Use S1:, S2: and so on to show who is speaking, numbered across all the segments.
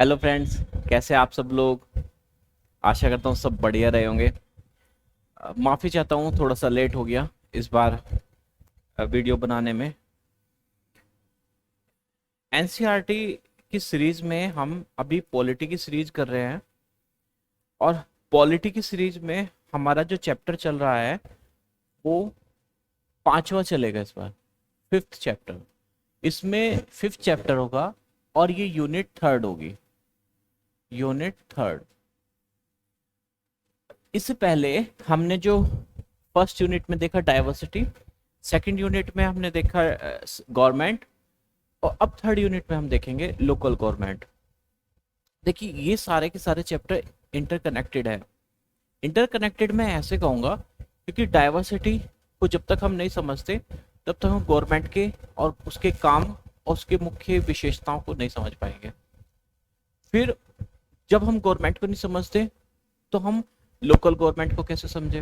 S1: Hello friends, कैसे आप सब लोग। आशा करता हूँ सब बढ़िया रहे होंगे। माफ़ी चाहता हूँ, थोड़ा सा लेट हो गया इस बार वीडियो बनाने में। एनसीईआरटी की सीरीज में हम अभी पॉलिटी की सीरीज कर रहे हैं और पॉलिटी की सीरीज में हमारा जो चैप्टर चल रहा है वो पांचवा चलेगा इस बार, फिफ्थ चैप्टर। इसमें फिफ्थ चैप्टर होगा और ये यूनिट थर्ड होगी, यूनिट थर्ड। इससे पहले हमने जो फर्स्ट यूनिट में देखा डाइवर्सिटी, सेकंड यूनिट में हमने देखा गवर्नमेंट, और अब थर्ड यूनिट में हम देखेंगे लोकल गवर्नमेंट। देखिए ये सारे के सारे चैप्टर इंटरकनेक्टेड है। इंटरकनेक्टेड मैं ऐसे कहूँगा क्योंकि डाइवर्सिटी को जब तक हम नहीं समझते तब तक हम गवर्नमेंट के और उसके काम और उसके मुख्य विशेषताओं को नहीं समझ पाएंगे। फिर जब हम गवर्नमेंट को नहीं समझते तो हम लोकल गवर्नमेंट को कैसे समझे।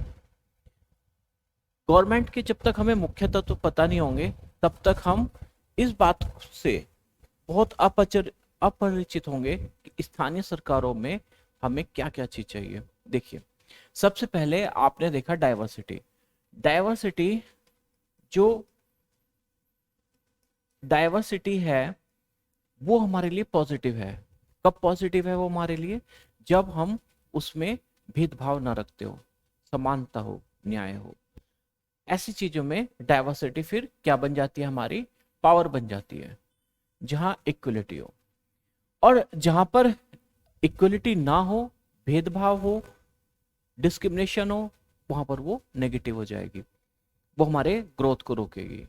S1: गवर्नमेंट के जब तक हमें मुख्य तत्व पता नहीं होंगे तब तक हम इस बात से बहुत अपरिचित होंगे कि स्थानीय सरकारों में हमें क्या क्या चीज चाहिए। देखिए, सबसे पहले आपने देखा डाइवर्सिटी। डाइवर्सिटी जो डाइवर्सिटी है वो हमारे लिए पॉजिटिव है। कब पॉजिटिव है वो हमारे लिए? जब हम उसमें भेदभाव ना रखते हो, समानता हो, न्याय हो। ऐसी चीजों में डाइवर्सिटी फिर क्या बन जाती है? हमारी पावर बन जाती है, जहां इक्वलिटी हो। और जहां पर इक्वलिटी ना हो, भेदभाव हो, डिस्क्रिमिनेशन हो, वहां पर वो नेगेटिव हो जाएगी, वो हमारे ग्रोथ को रोकेगी।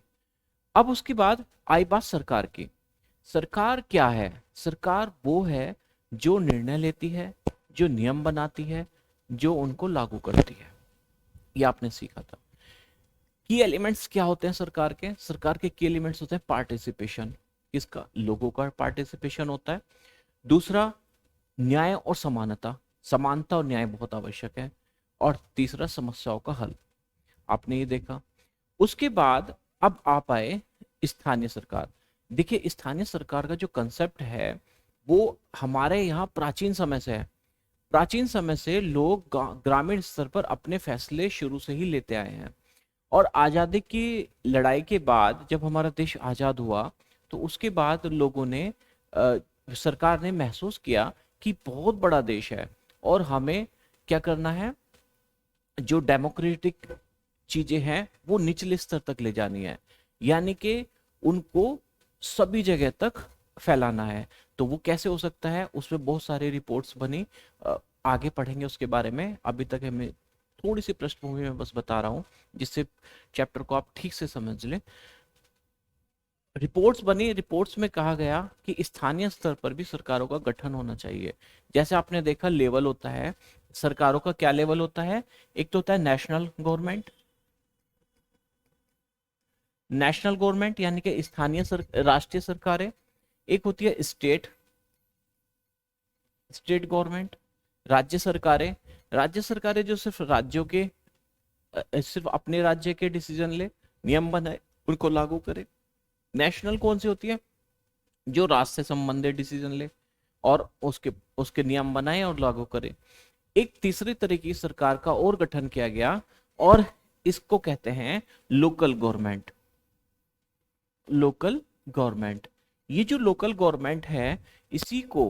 S1: अब उसके बाद आई बात सरकार की। सरकार क्या है? सरकार वो है जो निर्णय लेती है, जो नियम बनाती है, जो उनको लागू करती है। ये आपने सीखा था। की एलिमेंट्स क्या होते हैं सरकार के? सरकार के की एलिमेंट्स होते हैं पार्टिसिपेशन। किसका? लोगों का पार्टिसिपेशन होता है। दूसरा, न्याय और समानता। समानता और न्याय बहुत आवश्यक है। और तीसरा, समस्याओं का हल। आपने ये देखा। उसके बाद अब आप आए स्थानीय सरकार। देखिए, स्थानीय सरकार का जो कंसेप्ट है वो हमारे यहाँ प्राचीन समय से है। प्राचीन समय से लोग ग्रामीण स्तर पर अपने फैसले शुरू से ही लेते आए हैं। और आज़ादी की लड़ाई के बाद जब हमारा देश आज़ाद हुआ तो उसके बाद लोगों ने सरकार ने महसूस किया कि बहुत बड़ा देश है और हमें क्या करना है, जो डेमोक्रेटिक चीजें हैं वो निचले स्तर तक ले जानी है, यानी कि उनको सभी जगह तक फैलाना है। तो वो कैसे हो सकता है? उसमें बहुत सारी रिपोर्ट्स बनी। आगे पढ़ेंगे उसके बारे में। अभी तक हमें थोड़ी सी पृष्ठभूमि में बस बता रहा हूँ जिससे चैप्टर को आप ठीक से समझ लें। रिपोर्ट्स बनी, रिपोर्ट्स में कहा गया कि स्थानीय स्तर पर भी सरकारों का गठन होना चाहिए। जैसे आपने देखा, लेवल होता है सरकारों का। क्या लेवल होता है? एक तो होता है नेशनल गवर्नमेंट। नेशनल गवर्नमेंट यानी कि राष्ट्रीय सरकारें। एक होती है स्टेट, स्टेट गवर्नमेंट। राज्य सरकारें, राज्य सरकारें जो सिर्फ राज्यों के सिर्फ अपने राज्य के डिसीजन ले, नियम बनाए, उनको लागू करे। नेशनल कौन सी होती है? जो राष्ट्र से संबंधित डिसीजन ले और उसके उसके नियम बनाए और लागू करे। एक तीसरी तरह की सरकार का और गठन किया गया और इसको कहते हैं लोकल गवर्नमेंट। लोकल गवर्नमेंट, ये जो लोकल गवर्नमेंट है इसी को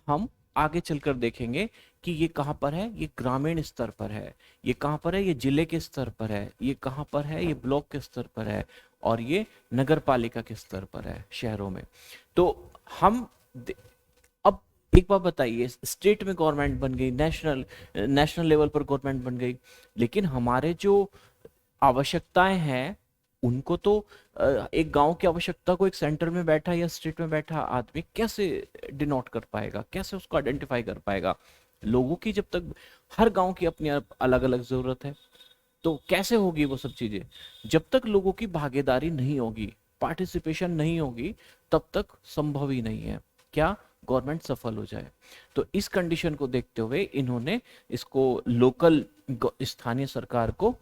S1: हम आगे चलकर देखेंगे कि ये कहां पर है। ये ग्रामीण स्तर पर है। ये कहां पर है? ये जिले के स्तर पर है। ये कहां पर है? ये ब्लॉक के स्तर पर है। और ये नगर पालिका के स्तर पर है, शहरों में। तो हम अब एक बात बताइए, स्टेट में गवर्नमेंट बन गई, नेशनल नेशनल लेवल पर गवर्नमेंट बन गई, लेकिन हमारे जो आवश्यकताएं हैं उनको तो एक गांव की आवश्यकता को एक सेंटर में बैठा या स्टेट में बैठा आदमी कैसे डिनोट कर पाएगा, कैसे उसको आइडेंटिफाई कर पाएगा? लोगों की जब तक हर गांव की अपनी अलग अलग जरूरत है, तो कैसे होगी वो सब चीजें? जब तक लोगों की भागीदारी नहीं होगी, पार्टिसिपेशन नहीं होगी, तब तक संभव ही नहीं है क्या गवर्नमेंट सफल हो जाए। तो इस कंडीशन को देखते हुए इन्होंने इसको लोकल स्थानीय सरकार को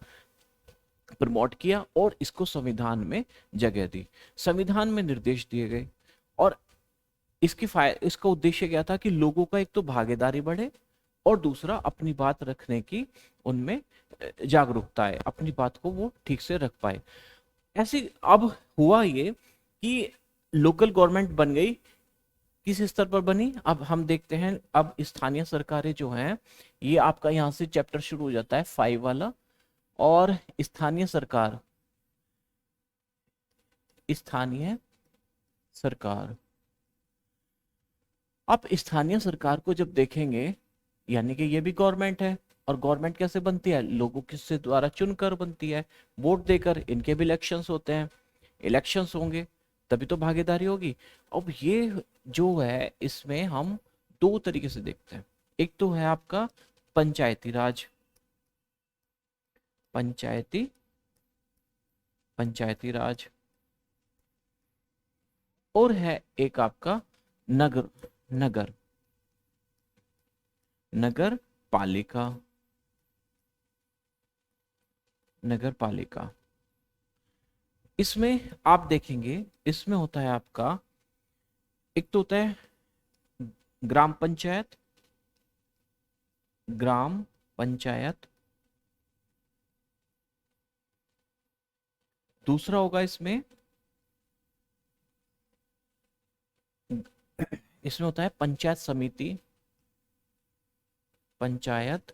S1: प्रमोट किया और इसको संविधान में जगह दी। संविधान में निर्देश दिए गए और इसका उद्देश्य क्या था कि लोगों का एक तो भागीदारी बढ़े और दूसरा अपनी बात रखने की उनमें जागरूकता है, अपनी बात को वो ठीक से रख पाए। ऐसे अब हुआ ये कि लोकल गवर्नमेंट बन गई, किस स्तर पर बनी अब हम देखते हैं। अब स्थानीय सरकारें जो हैं, ये आपका यहाँ से चैप्टर शुरू हो जाता है 5 वाला। और स्थानीय सरकार, स्थानीय सरकार, आप स्थानीय सरकार को जब देखेंगे यानी कि ये भी गवर्नमेंट है, और गवर्नमेंट कैसे बनती है, लोगों के द्वारा चुनकर बनती है, वोट देकर। इनके भी इलेक्शंस होते हैं, इलेक्शंस होंगे तभी तो भागीदारी होगी। अब ये जो है इसमें हम दो तरीके से देखते हैं। एक तो है आपका पंचायती राज, पंचायती पंचायती राज, और है एक आपका नगर नगर नगर पालिका, नगर पालिका। इसमें आप देखेंगे, इसमें होता है आपका, एक तो होता है ग्राम पंचायत, ग्राम पंचायत। दूसरा होगा इसमें इसमें होता है पंचायत समिति, पंचायत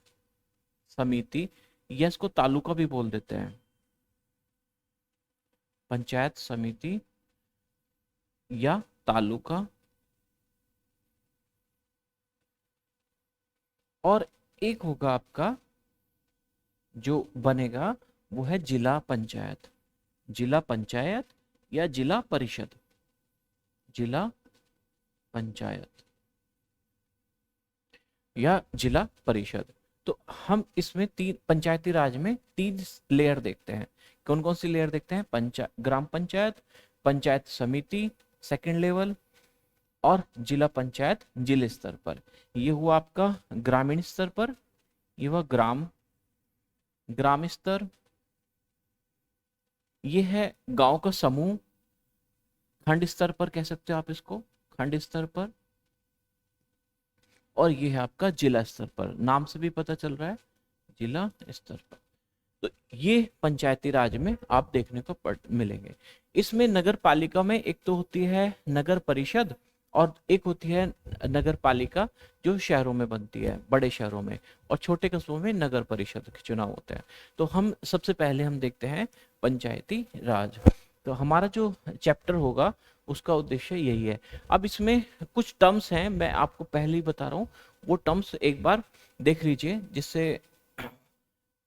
S1: समिति, या इसको तालुका भी बोल देते हैं, पंचायत समिति या तालुका। और एक होगा आपका जो बनेगा वो है जिला पंचायत, जिला पंचायत या जिला परिषद, जिला पंचायत या जिला परिषद। तो हम इसमें तीन, पंचायती राज में 3 लेयर देखते हैं। कौन कौन सी लेयर देखते हैं, ग्राम पंचायत, पंचायत समिति सेकंड लेवल, और जिला पंचायत जिले स्तर पर। ये हुआ आपका ग्रामीण स्तर पर, ये हुआ ग्राम स्तर। ये है गांव का समूह, खंड स्तर पर कह सकते हो आप इसको, खंड स्तर पर। और ये है आपका जिला स्तर पर, नाम से भी पता चल रहा है जिला स्तर पर। तो ये पंचायती राज में आप देखने को मिलेंगे। इसमें नगर पालिका में एक तो होती है नगर परिषद, और एक होती है नगर पालिका जो शहरों में बनती है, बड़े शहरों में, और छोटे कस्बों में नगर परिषद के चुनाव होते हैं। तो हम सबसे पहले हम देखते हैं पंचायती राज। तो हमारा जो चैप्टर होगा उसका उद्देश्य यही है। अब इसमें कुछ टर्म्स हैं, मैं आपको पहले ही बता रहा हूँ, वो टर्म्स एक बार देख लीजिए, जिससे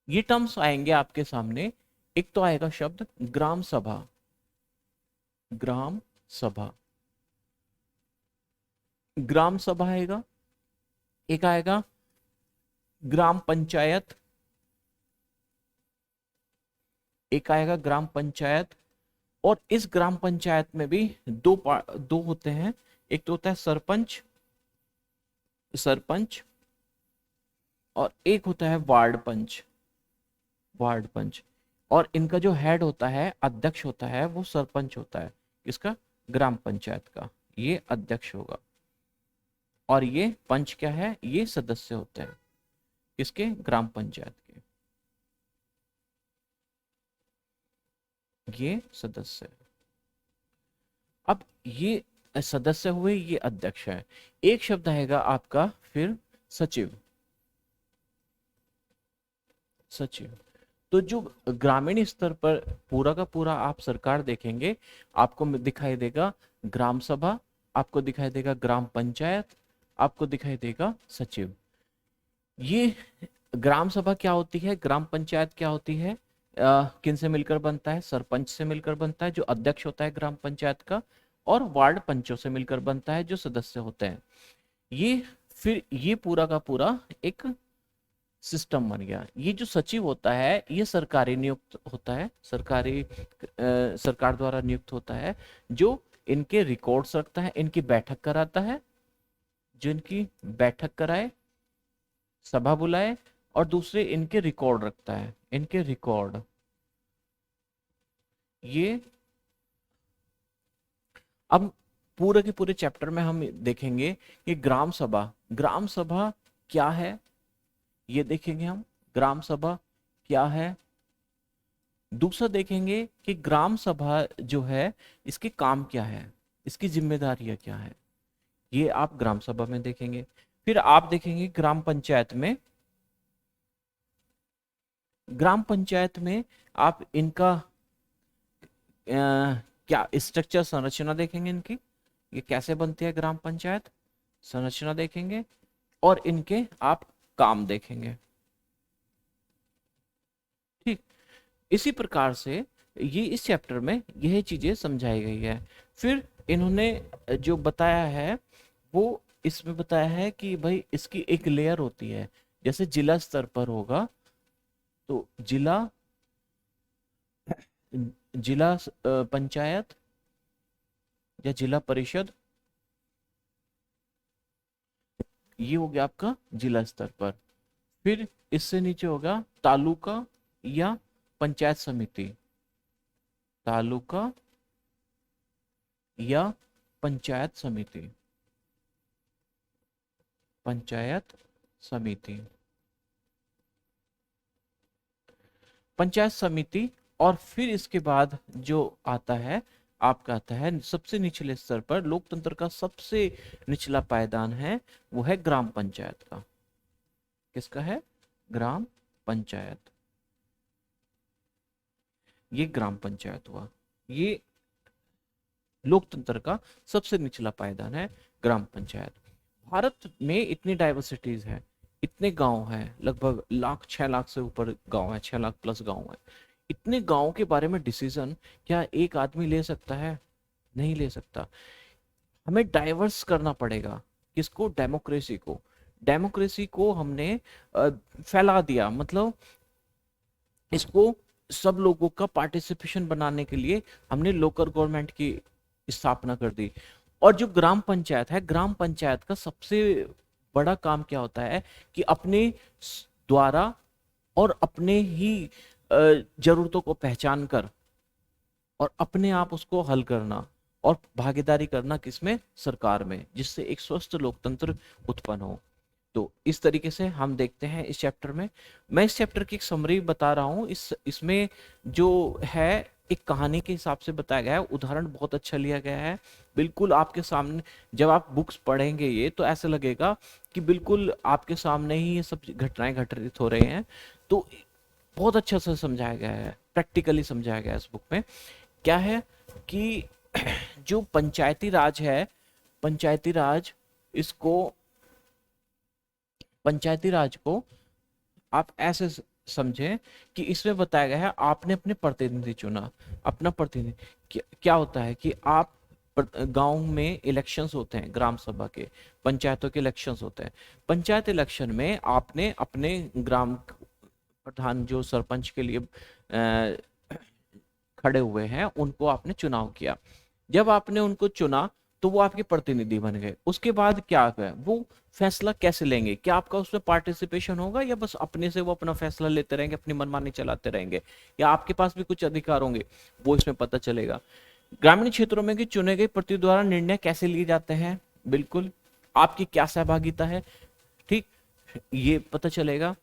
S1: ये टर्म्स आएंगे आपके सामने। एक तो आएगा शब्द ग्राम सभा, ग्राम सभा, ग्राम सभा आएगा। एक आएगा ग्राम पंचायत, एक आएगा ग्राम पंचायत। और इस ग्राम पंचायत में भी दो होते हैं। एक तो होता है सरपंच, सरपंच, और एक होता है वार्ड पंच, वार्ड पंच। और इनका जो हेड होता है, अध्यक्ष होता है, वो सरपंच होता है, इसका ग्राम पंचायत का, ये अध्यक्ष होगा। और ये पंच क्या है, ये सदस्य होते हैं इसके ग्राम पंचायत के, ये सदस्य। अब ये सदस्य हुए, ये अध्यक्ष है। एक शब्द आएगा आपका फिर सचिव, सचिव। तो जो ग्रामीण स्तर पर पूरा का पूरा आप सरकार देखेंगे, आपको दिखाई देगा ग्राम सभा, आपको दिखाई देगा ग्राम पंचायत, आपको दिखाई देगा सचिव। ये ग्राम सभा क्या होती है, ग्राम पंचायत क्या होती है, किन से मिलकर बनता है, सरपंच से मिलकर बनता है जो अध्यक्ष होता है ग्राम पंचायत का, और वार्ड पंचों से मिलकर बनता है जो सदस्य होते हैं। ये फिर ये पूरा का पूरा एक सिस्टम बन गया। ये जो सचिव होता है ये सरकारी नियुक्त होता है, सरकार द्वारा नियुक्त होता है, जो इनके रिकॉर्ड्स रखता है, इनकी बैठक कराता है, जो इनकी बैठक कराए, सभा बुलाए, और दूसरे इनके रिकॉर्ड रखता है, इनके रिकॉर्ड। ये अब पूरे के पूरे चैप्टर में हम देखेंगे कि ग्राम सभा क्या है, ये देखेंगे हम ग्राम सभा क्या है। दूसरा देखेंगे कि ग्राम सभा जो है इसके काम क्या है, इसकी जिम्मेदारियां क्या है, ये आप ग्राम सभा में देखेंगे। फिर आप देखेंगे ग्राम पंचायत में आप इनका क्या स्ट्रक्चर संरचना देखेंगे, इनकी ये कैसे बनती है ग्राम पंचायत, संरचना देखेंगे और इनके आप काम देखेंगे। ठीक, इसी प्रकार से ये इस चैप्टर में यह चीजें समझाई गई है। फिर इन्होंने जो बताया है वो इसमें बताया है कि भाई इसकी एक लेयर होती है, जैसे जिला स्तर पर होगा तो जिला पंचायत या जिला परिषद, ये हो गया आपका जिला स्तर पर। फिर इससे नीचे होगा तालुका या पंचायत समिति, तालुका या पंचायत समिति, पंचायत समिति, पंचायत समिति। और फिर इसके बाद जो आता है आपका आता है सबसे निचले स्तर पर, लोकतंत्र का सबसे निचला पायदान है वो है ग्राम पंचायत का। किसका है? ग्राम पंचायत। ये ग्राम पंचायत हुआ, ये लोकतंत्र का सबसे निचला पायदान है ग्राम पंचायत। भारत में इतनी डाइवर्सिटीज है, इतने गांव हैं, लगभग 6 लाख से ऊपर गांव है, 6 लाख प्लस गांव है। इतने गांव के बारे में डिसीजन क्या एक आदमी ले सकता है? नहीं ले सकता। हमें डाइवर्स करना पड़ेगा। किसको? डेमोक्रेसी को। डेमोक्रेसी को हमने फैला दिया, मतलब इसको सब लोगों का पार्टिसिपेशन बनाने के लिए हमने लोकल गवर्नमेंट की स्थापना कर दी। और जो ग्राम पंचायत है, ग्राम पंचायत का सबसे बड़ा काम क्या होता है कि अपने द्वारा और अपने ही जरूरतों को पहचान कर और अपने आप उसको हल करना और भागीदारी करना किसमें? सरकार में, जिससे एक स्वस्थ लोकतंत्र उत्पन्न हो। तो इस तरीके से हम देखते हैं इस चैप्टर में। मैं इस चैप्टर की एक समरी बता रहा हूँ। इसमें जो है एक कहानी के हिसाब से बताया गया है, उदाहरण बहुत अच्छा लिया गया है। बिल्कुल आपके सामने जब आप बुक्स पढ़ेंगे ये तो ऐसा लगेगा कि बिल्कुल आपके सामने ही ये सब घटनाएं घटित हो रही हैं। तो बहुत अच्छा से समझाया गया है, प्रैक्टिकली समझाया गया है इस बुक में। क्या है कि जो पंचायती राज है, पंचायती राज को आप ऐसे समझें कि इसमें बताया गया है आपने अपने प्रतिनिधि चुना। अपना प्रतिनिधि क्या होता है कि आप गांव में इलेक्शंस होते हैं, ग्राम सभा के, पंचायतों के इलेक्शंस होते हैं। पंचायत इलेक्शन में आपने अपने ग्राम प्रधान जो सरपंच के लिए खड़े हुए हैं उनको आपने चुनाव किया। जब आपने उनको चुना तो वो आपके प्रतिनिधि बन गए। उसके बाद क्या है, वो फैसला कैसे लेंगे? क्या आपका उसमें पार्टिसिपेशन होगा या बस अपने से वो अपना फैसला लेते रहेंगे, अपनी मनमानी चलाते रहेंगे, या आपके पास भी कुछ अधिकार होंगे? वो इसमें पता चलेगा। ग्रामीण क्षेत्रों में चुने गए प्रतिनिधि द्वारा निर्णय कैसे लिए जाते हैं, बिल्कुल आपकी क्या सहभागिता है, ठीक, ये पता चलेगा।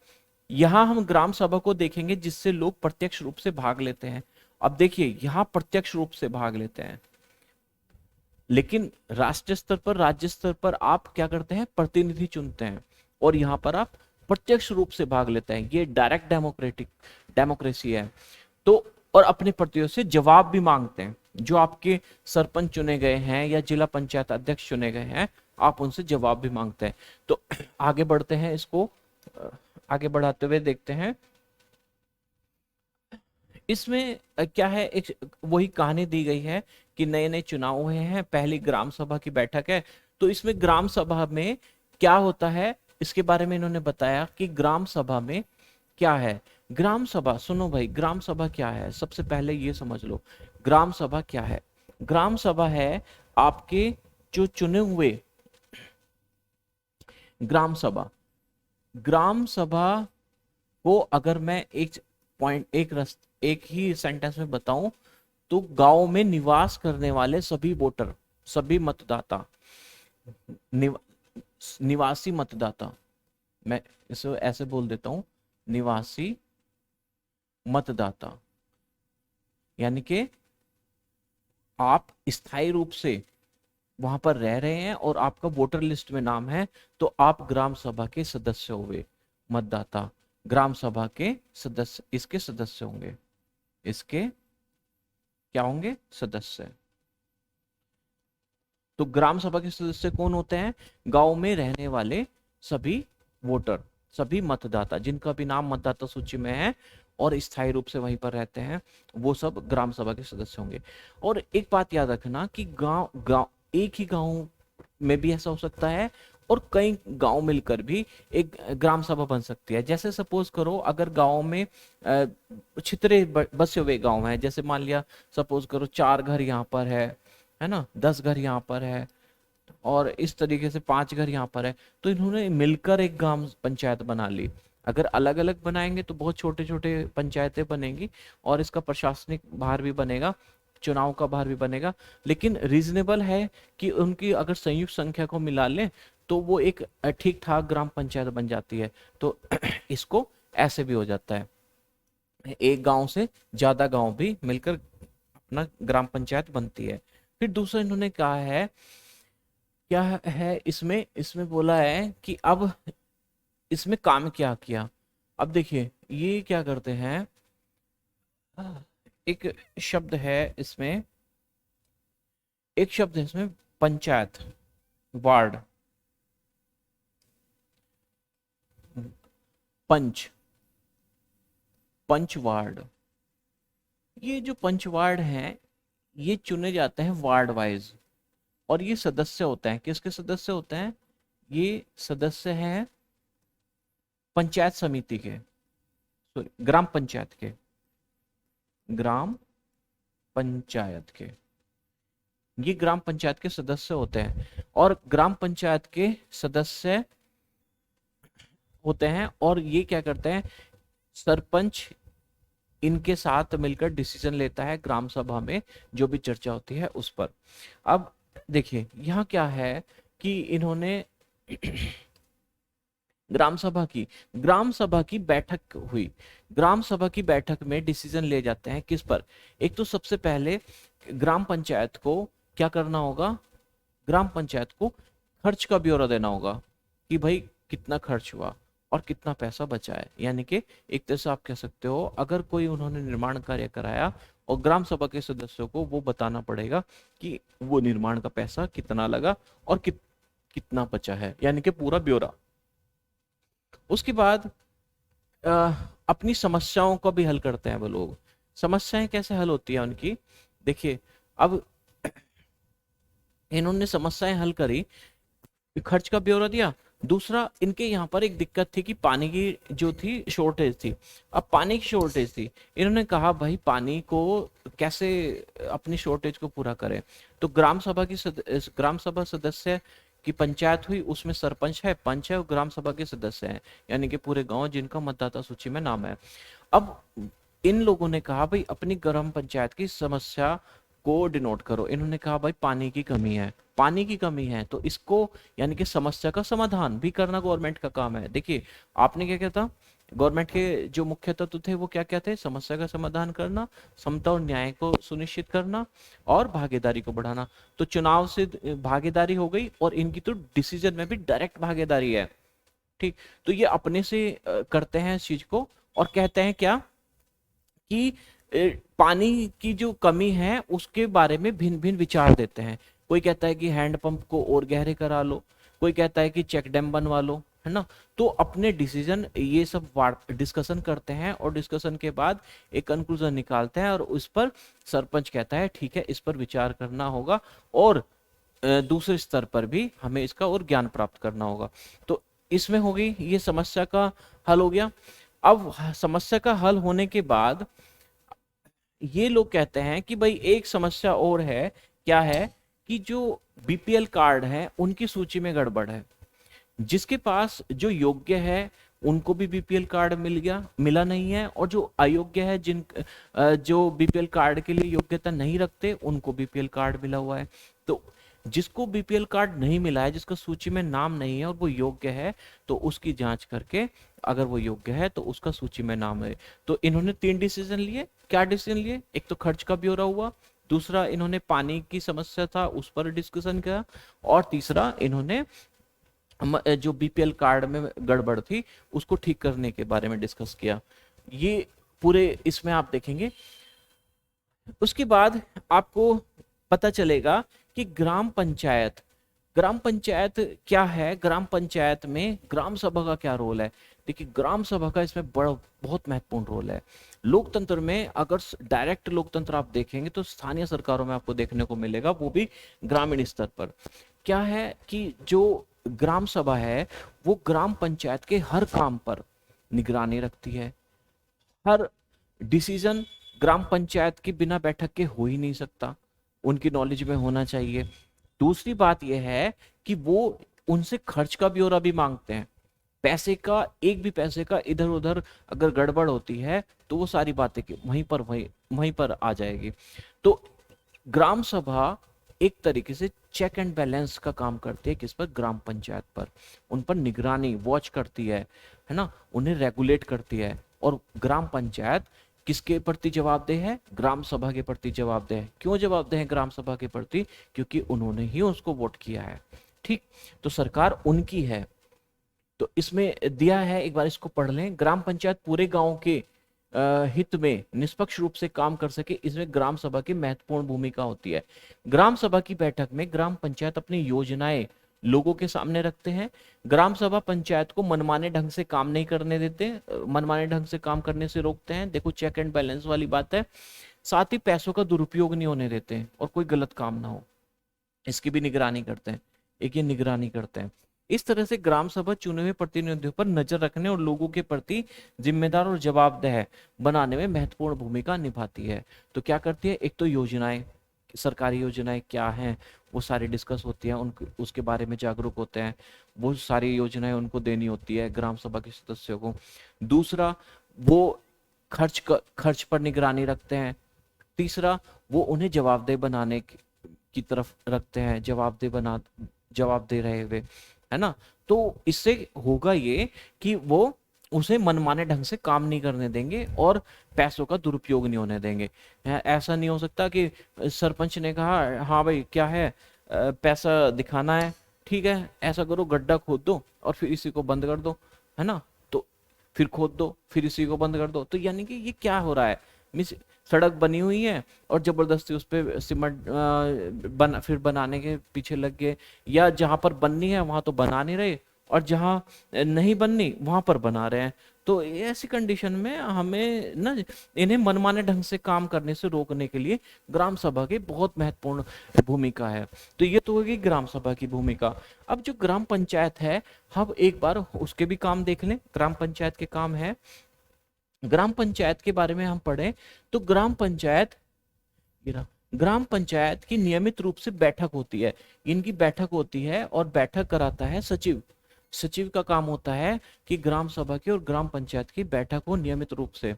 S1: यहां हम ग्राम सभा को देखेंगे जिससे लोग प्रत्यक्ष रूप से भाग लेते हैं। अब देखिए यहां प्रत्यक्ष रूप से भाग लेते हैं, लेकिन राष्ट्रीय स्तर पर, राज्य स्तर पर आप क्या करते हैं? प्रतिनिधि चुनते हैं, और यहां पर आप प्रत्यक्ष रूप से भाग लेते हैं। ये डायरेक्ट डेमोक्रेसी है। तो और अपने प्रतिनिधियों से जवाब भी मांगते हैं। जो आपके सरपंच चुने गए हैं या जिला पंचायत अध्यक्ष चुने गए हैं, आप उनसे जवाब भी मांगते हैं। तो आगे बढ़ते हैं, इसको आगे बढ़ाते हुए देखते हैं। इसमें क्या है, एक वही कहानी दी गई है कि नए नए चुनाव हुए हैं, पहली ग्राम सभा की बैठक है। तो इसमें ग्राम सभा में क्या होता है इसके बारे में इन्होंने बताया कि ग्राम सभा में क्या है। ग्राम सभा, सुनो भाई, ग्राम सभा क्या है? सबसे पहले ये समझ लो ग्राम सभा क्या है। ग्राम सभा है आपके जो चुने हुए ग्राम सभा को अगर मैं एक ही सेंटेंस में बताऊं तो गांव में निवास करने वाले सभी वोटर, सभी मतदाता, निवासी मतदाता, मैं इसे ऐसे बोल देता हूं, निवासी मतदाता, यानी कि आप स्थायी रूप से वहां पर रह रहे हैं और आपका वोटर लिस्ट में नाम है, तो आप ग्राम सभा के सदस्य हुए। मतदाता ग्राम सभा के सदस्य, इसके सदस्य होंगे, इसके क्या होंगे, सदस्य। तो ग्राम सभा के सदस्य कौन होते हैं, गांव में रहने वाले सभी वोटर, सभी मतदाता जिनका भी नाम मतदाता सूची में है और स्थायी रूप से वहीं पर रहते हैं, वो सब ग्राम सभा के सदस्य होंगे। और एक बात याद रखना कि गांव गांव एक ही गांव में भी ऐसा हो सकता है और कई गांव मिलकर भी एक ग्राम सभा बन सकती है। जैसे सपोज करो अगर गांव में छितरे बसे हुए गांव है, जैसे मान लिया सपोज करो 4 घर यहाँ पर है ना, 10 घर यहाँ पर है और इस तरीके से 5 घर यहाँ पर है, तो इन्होंने मिलकर एक ग्राम पंचायत बना ली। अगर अलग अलग बनाएंगे तो बहुत छोटे छोटे पंचायतें बनेंगी और इसका प्रशासनिक भार भी बनेगा, चुनाव का भार भी बनेगा। लेकिन रीजनेबल है कि उनकी अगर संयुक्त संख्या को मिला लें तो वो एक ठीक ठाक ग्राम पंचायत बन जाती है। तो इसको ऐसे भी हो जाता है, एक गांव से ज्यादा गांव भी मिलकर अपना ग्राम पंचायत बनती है। फिर दूसरा इन्होंने कहा है, क्या है इसमें, इसमें बोला है कि अब इसमें काम क्या किया। अब देखिए ये क्या करते हैं, एक शब्द है इसमें, एक शब्द है इसमें पंचायत, वार्ड, पंच, पंच वार्ड। ये जो पंच वार्ड हैं ये चुने जाते हैं वार्ड वाइज और ये सदस्य होते हैं, किसके सदस्य होते हैं, ये सदस्य हैं पंचायत समिति के, सॉरी ग्राम पंचायत के, ग्राम पंचायत के, ये ग्राम पंचायत के सदस्य होते हैं। और ग्राम पंचायत के सदस्य होते हैं और ये क्या करते हैं, सरपंच इनके साथ मिलकर डिसीजन लेता है ग्राम सभा में जो भी चर्चा होती है उस पर। अब देखिए यहाँ क्या है कि इन्होंने ग्राम सभा की बैठक हुई, ग्राम सभा की बैठक में डिसीजन ले जाते हैं किस पर, एक तो सबसे पहले ग्राम पंचायत को क्या करना होगा, ग्राम पंचायत को खर्च का ब्यौरा देना होगा कि भाई कितना खर्च हुआ और कितना पैसा बचा है। यानी कि एक तरह से आप कह सकते हो अगर कोई उन्होंने निर्माण कार्य कराया और ग्राम सभा के सदस्यों को वो बताना पड़ेगा कि वो निर्माण का पैसा कितना लगा और कितना बचा है, यानी कि पूरा ब्यौरा। उसके बाद अपनी समस्याओं को भी हल करते हैं वो लोग। समस्याएं कैसे हल होती है उनकी, देखिए अब इन्होंने समस्याएं हल करी, खर्च का ब्यौरा दिया। दूसरा इनके यहाँ पर एक दिक्कत थी कि पानी की जो थी शॉर्टेज थी। अब पानी की शॉर्टेज थी, इन्होंने कहा भाई पानी को कैसे अपनी शॉर्टेज को पूरा करें। तो ग्राम सभा सदस्य की पंचायत हुई, उसमें सरपंच है, पंच है और ग्राम सभा के सदस्य हैं, यानी कि पूरे गांव जिनका मतदाता सूची में नाम है। अब इन लोगों ने कहा भाई अपनी ग्राम पंचायत की समस्या को डिनोट करो। इन्होंने कहा भाई पानी की कमी है, पानी की कमी है तो इसको यानी कि समस्या का समाधान भी करना गवर्नमेंट का काम है। देखिए आपने क्या किया था, गवर्नमेंट के जो मुख्य तत्व थे वो क्या क्या थे, समस्या का समाधान करना, समता और न्याय को सुनिश्चित करना और भागीदारी को बढ़ाना। तो चुनाव से भागीदारी हो गई और इनकी तो डिसीजन में भी डायरेक्ट भागीदारी है, ठीक। तो ये अपने से करते हैं इस चीज को और कहते हैं क्या कि पानी की जो कमी है उसके बारे में भिन्न भिन्न विचार देते हैं। कोई कहता है कि हैंडपंप को और गहरे करा लो, कोई कहता है कि चेक डैम बनवा लो, है ना। तो अपने डिसीजन ये सब डिस्कशन करते हैं और डिस्कशन के बाद एक कंक्लूजन निकालते हैं और उस पर सरपंच कहता है ठीक है इस पर विचार करना होगा और दूसरे स्तर पर भी हमें इसका और ज्ञान प्राप्त करना होगा। तो इसमें हो गई ये समस्या का हल हो गया। अब समस्या का हल होने के बाद ये लोग कहते हैं कि भाई एक समस्या और है, क्या है कि जो बीपीएल कार्ड है उनकी सूची में गड़बड़ है। जिसके पास जो योग्य है उनको भी बीपीएल कार्ड मिला नहीं है और जो अयोग्य है जो बीपीएल कार्ड के लिए योग्यता नहीं रखते उनको बीपीएल कार्ड मिला हुआ है। तो जिसको बीपीएल कार्ड नहीं मिला है, जिसका सूची में नाम नहीं है और वो योग्य है, तो उसकी जांच करके अगर वो योग्य है तो उसका सूची में नाम है। तो इन्होंने 3 डिसीजन लिए। क्या डिसीजन लिए? एक तो खर्च का ब्यौरा हुआ, दूसरा इन्होंने पानी की समस्या था उस पर डिस्कशन किया, और तीसरा इन्होंने जो बीपीएल कार्ड में गड़बड़ थी उसको ठीक करने के बारे में डिस्कस किया। ये पूरे इसमें आप देखेंगे। उसके बाद आपको पता चलेगा कि ग्राम पंचायत क्या है, ग्राम पंचायत में ग्राम सभा का क्या रोल है। देखिए, ग्राम सभा का इसमें बड़ा बहुत महत्वपूर्ण रोल है। लोकतंत्र में अगर डायरेक्ट लोकतंत्र आप देखेंगे तो स्थानीय सरकारों में आपको देखने को मिलेगा, वो भी ग्रामीण स्तर पर। क्या है कि जो ग्राम सभा है वो ग्राम पंचायत के हर काम पर निगरानी रखती है। हर डिसीजन ग्राम पंचायत के बिना बैठक के हो ही नहीं सकता, उनकी नॉलेज में होना चाहिए। दूसरी बात यह है कि वो उनसे खर्च का ब्यौरा भी मांगते हैं। पैसे का, एक भी पैसे का इधर उधर अगर गड़बड़ होती है तो वो सारी बातें वहीं पर आ जाएगी। तो ग्राम सभा एक तरीके से चेक एंड बैलेंस का काम करती है। किस पर? ग्राम पंचायत पर। उन पर निगरानी, वॉच करती है ना, उन्हें रेगुलेट करती है। और ग्राम पंचायत किसके प्रति जवाबदेह है? ग्राम सभा के प्रति जवाबदेह है। क्यों जवाबदेह है ग्राम सभा के प्रति? क्योंकि उन्होंने ही उसको वोट किया है। ठीक, तो सरकार उनकी है। तो इसमें दिया है, एक बार इसको पढ़ लें। ग्राम पंचायत पूरे गांव के हित में निष्पक्ष रूप से काम कर सके, इसमें ग्राम सभा की महत्वपूर्ण भूमिका होती है। ग्राम सभा की बैठक में ग्राम पंचायत अपनी योजनाएं लोगों के सामने रखते हैं। ग्राम सभा पंचायत को मनमाने ढंग से काम नहीं करने देते, मनमाने ढंग से काम करने से रोकते हैं। देखो, चेक एंड बैलेंस वाली बात है। साथ ही पैसों का दुरुपयोग नहीं होने देते और कोई गलत काम ना हो, इसकी भी निगरानी करते हैं। एक ये निगरानी करते हैं। इस तरह से ग्राम सभा चुने हुए प्रतिनिधियों पर नजर रखने और लोगों के प्रति जिम्मेदार और जवाबदेह बनाने में महत्वपूर्ण भूमिका निभाती है। तो क्या करती है? एक तो योजनाएं, सरकारी योजनाएं क्या हैं वो सारी डिस्कस होती है, उसके बारे में जागरूक होते हैं। वो सारी योजनाएं उनको देनी होती है ग्राम सभा के सदस्यों को। दूसरा, वो खर्च पर निगरानी रखते हैं। तीसरा, वो उन्हें जवाबदेह बनाने की तरफ रखते हैं, जवाबदेह रहे हुए, है ना। तो इससे होगा ये कि वो उसे मनमाने ढंग से काम नहीं करने देंगे और पैसों का दुरुपयोग नहीं होने देंगे। ऐसा नहीं हो सकता कि सरपंच ने कहा हाँ भाई क्या है, पैसा दिखाना है, ठीक है, ऐसा करो, गड्ढा खोद दो और फिर इसी को बंद कर दो, है ना। तो फिर खोद दो, फिर इसी को बंद कर दो। तो यानी कि ये क्या हो रहा है? मिस सड़क बनी हुई है और जबरदस्ती उस पे सीमेंट फिर बनाने के पीछे लग गए, या जहां पर बननी है वहां तो बना नहीं रहे और जहां नहीं बननी वहां पर बना रहे हैं। तो ऐसी कंडीशन में हमें ना इन्हें मनमाने ढंग से काम करने से रोकने के लिए ग्राम सभा की बहुत महत्वपूर्ण भूमिका है। तो ये तो होगी ग्राम सभा की भूमिका। अब जो ग्राम पंचायत है, हम एक बार उसके भी काम देख लें। ग्राम पंचायत के काम है, ग्राम पंचायत के बारे में हम पढ़ें तो ग्राम पंचायत की नियमित रूप से बैठक होती है। इनकी बैठक होती है और बैठक कराता है सचिव। सचिव का काम होता है कि ग्राम सभा की और ग्राम पंचायत की बैठक हो नियमित रूप से।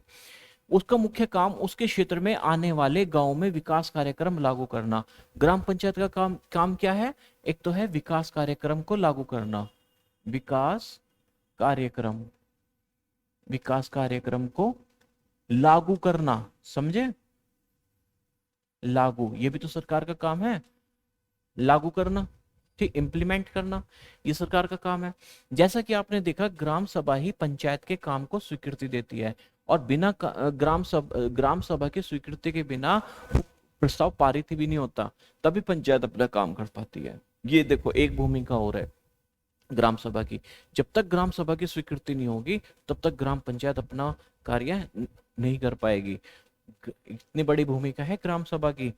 S1: उसका मुख्य काम उसके क्षेत्र में आने वाले गांव में विकास कार्यक्रम लागू करना। ग्राम पंचायत का काम क्या है? एक तो है विकास कार्यक्रम को लागू करना, कार्यक्रम विकास कार्यक्रम को लागू करना, समझे? लागू, ये भी तो सरकार का काम है, लागू करना, ठीक, इम्प्लीमेंट करना, ये सरकार का काम है। जैसा कि आपने देखा, ग्राम सभा ही पंचायत के काम को स्वीकृति देती है और बिना ग्राम सभा की स्वीकृति के बिना प्रस्ताव पारित ही भी नहीं होता, तभी पंचायत अपना काम कर पाती है। ये देखो, एक भूमिका और है ग्राम सभा की। जब तक ग्राम सभा की स्वीकृति नहीं होगी तब तक ग्राम पंचायत अपना कार्य नहीं कर पाएगी। इतनी बड़ी भूमिका है ग्राम सभा की,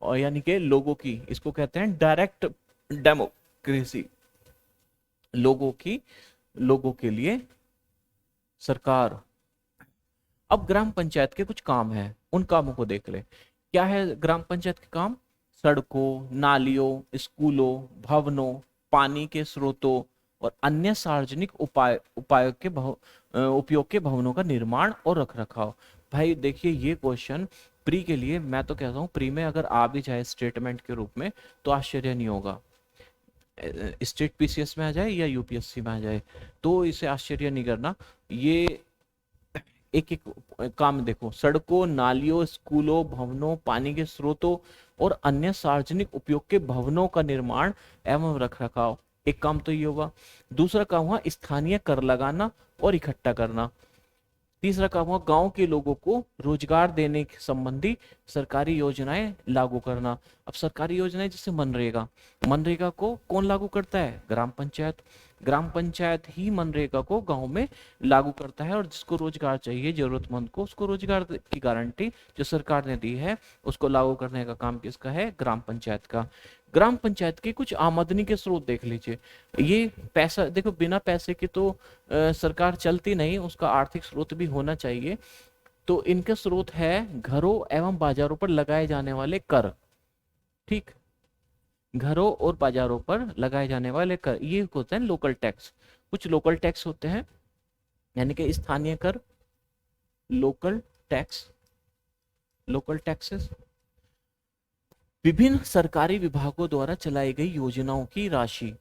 S1: और यानी कि लोगों की, इसको कहते हैं डायरेक्ट डेमोक्रेसी। लोगों के लिए सरकार। अब ग्राम पंचायत के कुछ काम हैं, उन कामों को देख ले। क्या है ग्राम पंचायत के काम? सड़कों, नालियों, स्कूलों, भवनों, पानी के स्रोतों और अन्य सार्वजनिक उपयोग के भवनों का निर्माण और रखरखाव। भाई देखिए, ये क्वेश्चन प्री के लिए मैं तो कहता हूँ प्री में अगर आ भी जाए स्टेटमेंट के रूप में तो आश्चर्य नहीं होगा। स्टेट पीसीएस में आ जाए या यूपीएससी में आ जाए तो इसे आश्चर्य नहीं करना। ये एक एक काम देखो, सड़कों, नालियों, स्कूलों, भवनों, पानी के स्रोतों और अन्य सार्वजनिक उपयोग के भवनों का निर्माण एवं रखरखाव, एक काम तो ये होगा। दूसरा काम हुआ स्थानीय कर लगाना और इकट्ठा करना। तीसरा काम हुआ गांव के लोगों को रोजगार देने के संबंधी सरकारी योजनाएं लागू करना। अब सरकारी योजनाएं जैसे मनरेगा, मनरेगा को कौन लागू करता है? ग्राम पंचायत। ग्राम पंचायत ही मनरेगा को गांव में लागू करता है और जिसको रोजगार चाहिए, जरूरतमंद को, उसको रोजगार की गारंटी जो सरकार ने दी है उसको लागू करने का काम किसका है? ग्राम पंचायत का। ग्राम पंचायत के कुछ आमदनी के स्रोत देख लीजिए। ये पैसा देखो, बिना पैसे के तो सरकार चलती नहीं, उसका आर्थिक स्रोत भी होना चाहिए। तो इनके स्रोत है घरों एवं बाजारों पर लगाए जाने वाले कर। ठीक, घरों और बाजारों पर लगाए जाने वाले कर, ये होते हैं लोकल टैक्स। कुछ लोकल टैक्स होते हैं, यानी कि स्थानीय कर, लोकल टैक्स, लोकल टैक्सेस। विभिन्न सरकारी विभागों द्वारा चलाई गई योजनाओं की राशि,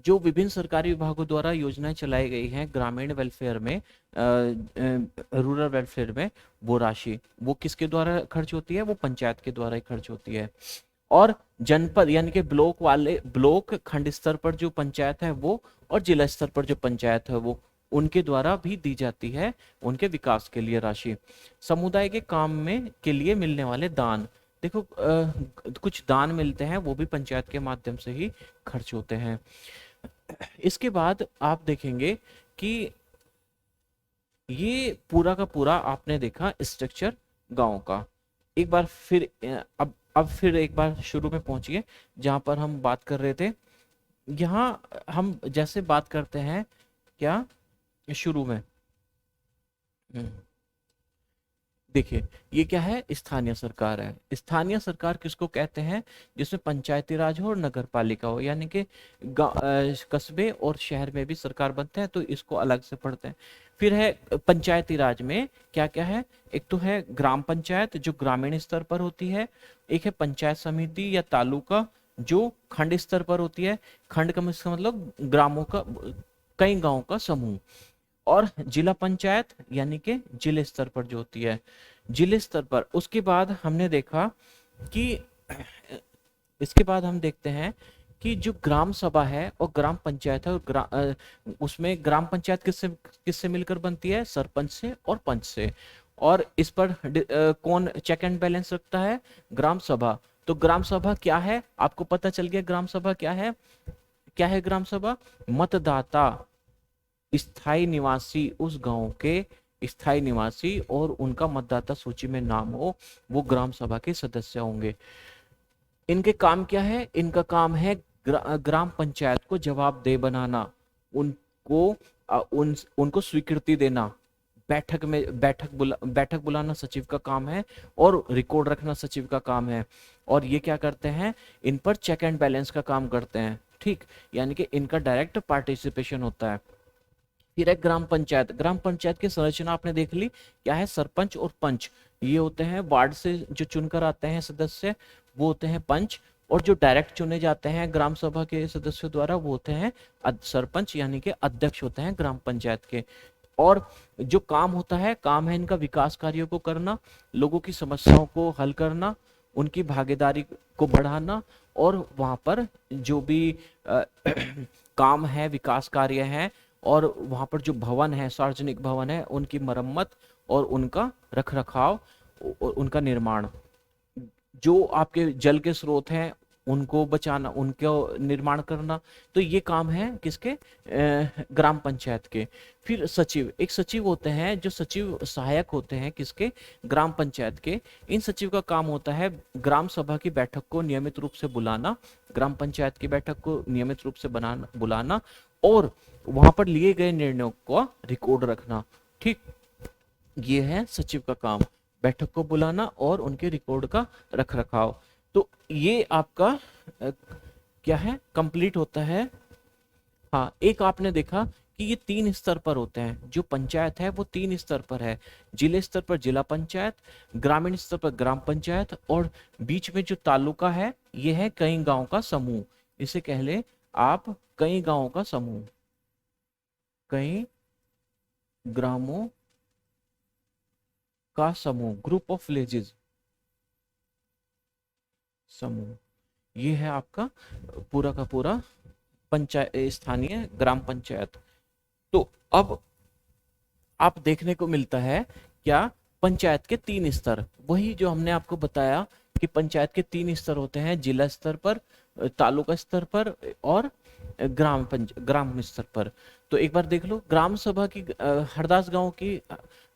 S1: जो विभिन्न सरकारी विभागों द्वारा योजनाएं चलाई गई हैं ग्रामीण वेलफेयर में, रूरल वेलफेयर में, वो राशि वो किसके द्वारा खर्च होती है? वो पंचायत के द्वारा ही खर्च होती है। और जनपद यानी कि ब्लॉक वाले, ब्लॉक खंड स्तर पर जो पंचायत है वो, और जिला स्तर पर जो पंचायत है वो, उनके द्वारा भी दी जाती है उनके विकास के लिए राशि। समुदाय के काम में के लिए मिलने वाले दान, देखो कुछ दान मिलते हैं वो भी पंचायत के माध्यम से ही खर्च होते हैं। इसके बाद आप देखेंगे कि ये पूरा का पूरा आपने देखा स्ट्रक्चर गांव का। एक बार फिर अब फिर एक बार शुरू में पहुंचिए जहां पर हम बात कर रहे थे। यहाँ हम जैसे बात करते हैं क्या शुरू में, देखिए ये क्या है? स्थानीय सरकार है। स्थानीय सरकार किसको कहते हैं? जिसमें पंचायती राज हो और नगर पालिका हो, यानी कि कस्बे और शहर में भी सरकार बनते हैं, तो इसको अलग से पढ़ते हैं। फिर है पंचायती राज में क्या क्या है? एक तो है ग्राम पंचायत जो ग्रामीण स्तर पर होती है, एक है पंचायत समिति या तालुका जो खंड स्तर पर होती है। खंड का मतलब ग्रामों का, कई गांवों का समूह। और जिला पंचायत यानी कि जिले स्तर पर जो होती है, जिले स्तर पर। उसके बाद हमने देखा कि इसके बाद हम देखते हैं कि जो ग्राम सभा है और ग्राम पंचायत है, और उसमें ग्राम पंचायत किससे किससे मिलकर बनती है? सरपंच से और पंच से। और इस पर कौन चेक एंड बैलेंस रखता है? ग्राम सभा। तो ग्राम सभा क्या है? आपको पता चल गया ग्राम सभा क्या है? क्या है ग्राम सभा? मतदाता, स्थायी निवासी, उस गांव के स्थायी निवासी और उनका मतदाता सूची में नाम हो, वो ग्राम सभा के सदस्य होंगे। इनके काम क्या है? इनका काम है ग्राम पंचायत को जवाबदेह बनाना, उनको स्वीकृति देना, बैठक बुलाना सचिव का काम है, और रिकॉर्ड रखना सचिव का काम है। और ये क्या करते हैं? इन पर चेक एंड बैलेंस का काम करते हैं। ठीक, यानी कि इनका डायरेक्ट पार्टिसिपेशन होता है। फिर है ग्राम पंचायत। ग्राम पंचायत की संरचना आपने देख ली, क्या है? सरपंच और पंच, ये होते हैं वार्ड से जो चुनकर आते हैं सदस्य, वो होते हैं पंच। और जो डायरेक्ट चुने जाते हैं ग्राम सभा के सदस्यों द्वारा, वो होते हैं सरपंच, यानी कि अध्यक्ष होते हैं ग्राम पंचायत के। और जो काम होता है, काम है इनका विकास कार्यों को करना, लोगों की समस्याओं को हल करना, उनकी भागीदारी को बढ़ाना, और वहां पर जो भी काम है, विकास कार्य है, और वहां पर जो भवन है, सार्वजनिक भवन है, उनकी मरम्मत और उनका रखरखाव, उनका निर्माण। जो आपके जल के स्रोत हैं उनको बचाना, उनको निर्माण करना, तो ये काम है किसके? ग्राम पंचायत के। फिर सचिव, एक सचिव होते हैं जो सचिव सहायक होते हैं किसके? ग्राम पंचायत के। इन सचिव का काम होता है ग्राम सभा की बैठक को नियमित रूप से बुलाना, ग्राम पंचायत की बैठक को नियमित रूप से बुलाना, और वहां पर लिए गए निर्णयों का रिकॉर्ड रखना। ठीक, ये है सचिव का काम, बैठक को बुलाना और उनके रिकॉर्ड का रखरखाव। तो ये आपका क्या है? कंप्लीट होता है। हाँ, एक आपने देखा कि ये 3 स्तर पर होते हैं। जो पंचायत है वो 3 स्तर पर है, जिले स्तर पर जिला पंचायत, ग्रामीण स्तर पर ग्राम पंचायत, और बीच में जो तालुका है ये है कई गांव का समूह। इसे कह ले आप कई गांवों का समूह, कई ग्रामों का समूह, ग्रुप ऑफ विलेजेस, समूह। ये है आपका पूरा का पूरा पंचायत, स्थानीय ग्राम पंचायत। तो अब आप देखने को मिलता है क्या, पंचायत के 3 स्तर, वही जो हमने आपको बताया कि पंचायत के 3 स्तर होते हैं, जिला स्तर पर, तालुका स्तर पर और ग्राम स्तर पर। तो एक बार देख लो ग्राम सभा की, हरदास गांव की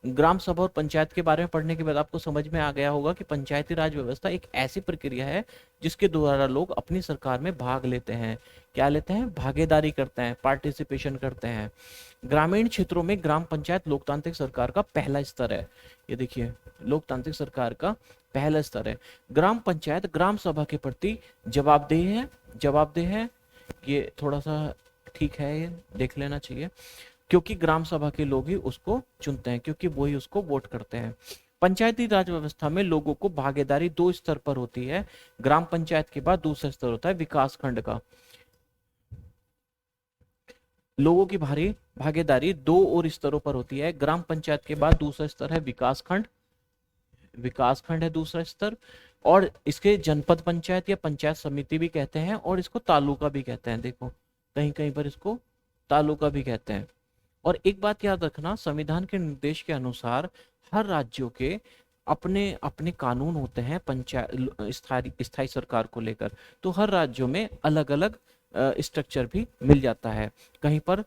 S1: ग्राम सभा और पंचायत के बारे में पढ़ने के बाद आपको समझ में आ गया होगा कि पंचायती राज व्यवस्था एक ऐसी प्रक्रिया है जिसके द्वारा लोग अपनी सरकार में भाग लेते हैं। क्या लेते हैं? भागीदारी करते हैं, पार्टिसिपेशन करते हैं। ग्रामीण क्षेत्रों में ग्राम पंचायत लोकतांत्रिक सरकार का पहला स्तर है। ये देखिए, लोकतांत्रिक सरकार का पहला स्तर है। ग्राम पंचायत ग्राम सभा के प्रति जवाबदेह है। ये थोड़ा सा ठीक है, ये देख लेना चाहिए, क्योंकि ग्राम सभा के लोग ही उसको चुनते हैं, क्योंकि वही उसको वोट करते हैं। पंचायती राज व्यवस्था में लोगों को भागीदारी 2 स्तर पर होती है। ग्राम पंचायत के बाद दूसरा स्तर होता है विकास खंड का। लोगों की भारी भागीदारी 2 और स्तरों पर होती है। ग्राम पंचायत के बाद दूसरा स्तर है विकास खंड, है दूसरा स्तर, और इसके जनपद पंचायत या पंचायत समिति भी कहते हैं, और इसको तालुका भी कहते हैं। देखो कहीं कहीं पर इसको तालुका भी कहते हैं। और एक बात याद रखना, संविधान के निर्देश के अनुसार हर राज्यों के अपने अपने कानून होते हैं पंचायत स्थायी सरकार को लेकर। तो हर राज्यों में अलग अलग स्ट्रक्चर भी मिल जाता है। कहीं पर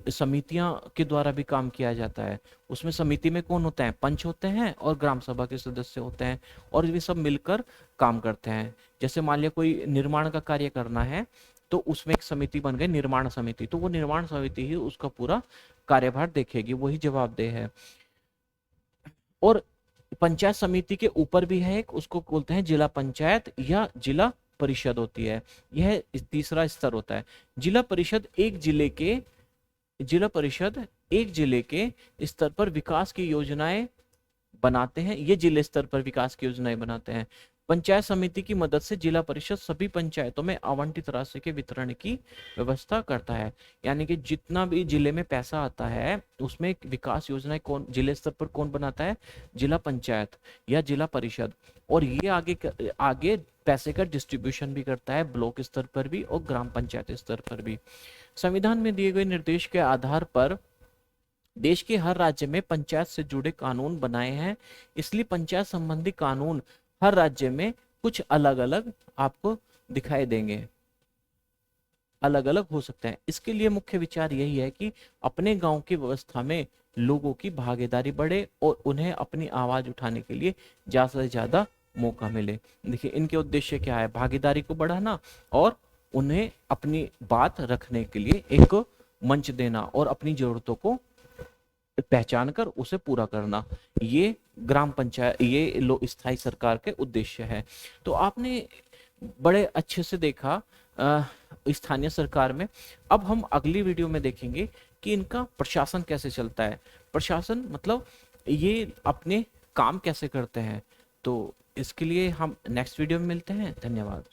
S1: समितियां के द्वारा भी काम किया जाता है। उसमें समिति में कौन होते हैं? पंच होते हैं और ग्राम सभा के सदस्य होते हैं, और वे सब मिलकर काम करते हैं। जैसे मान लिया कोई निर्माण का कार्य करना है, तो उसमें एक समिति बन गई निर्माण समिति, तो वो निर्माण समिति ही उसका पूरा कार्यभार देखेगी, वही जवाबदेह है। और पंचायत समिति के ऊपर भी है एक, उसको बोलते हैं जिला पंचायत या जिला परिषद होती है। यह तीसरा स्तर होता है। जिला परिषद एक जिले के स्तर पर विकास की योजनाएं बनाते हैं। ये जिले स्तर पर विकास की योजनाएं बनाते हैं। पंचायत समिति की मदद से जिला परिषद सभी पंचायतों में आवंटित राशि के वितरण की व्यवस्था करता है। यानी कि जितना भी जिले में पैसा आता है उसमें विकास योजनाएं कौन जिले स्तर पर कौन बनाता है? जिला पंचायत या जिला परिषद। और ये आगे पैसे का डिस्ट्रीब्यूशन भी करता है, ब्लॉक स्तर पर भी और ग्राम पंचायत स्तर पर भी। संविधान में दिए गए निर्देश के आधार पर देश के हर राज्य में पंचायत से जुड़े कानून बनाए हैं। इसलिए पंचायत संबंधी कानून हर राज्य में कुछ अलग अलग आपको दिखाई देंगे, अलग अलग हो सकते हैं। इसके लिए मुख्य विचार यही है कि अपने गांव की व्यवस्था में लोगों की भागीदारी बढ़े और उन्हें अपनी आवाज उठाने के लिए ज्यादा से ज्यादा मौका मिले। देखिए इनके उद्देश्य क्या है? भागीदारी को बढ़ाना और उन्हें अपनी बात रखने के लिए एक मंच देना और अपनी जरूरतों को पहचान कर उसे पूरा करना। ये ग्राम पंचायत, ये स्थायी सरकार के उद्देश्य है। तो आपने बड़े अच्छे से देखा स्थानीय सरकार में। अब हम अगली वीडियो में देखेंगे कि इनका प्रशासन कैसे चलता है। प्रशासन मतलब ये अपने काम कैसे करते हैं। तो इसके लिए हम नेक्स्ट वीडियो में मिलते हैं। धन्यवाद।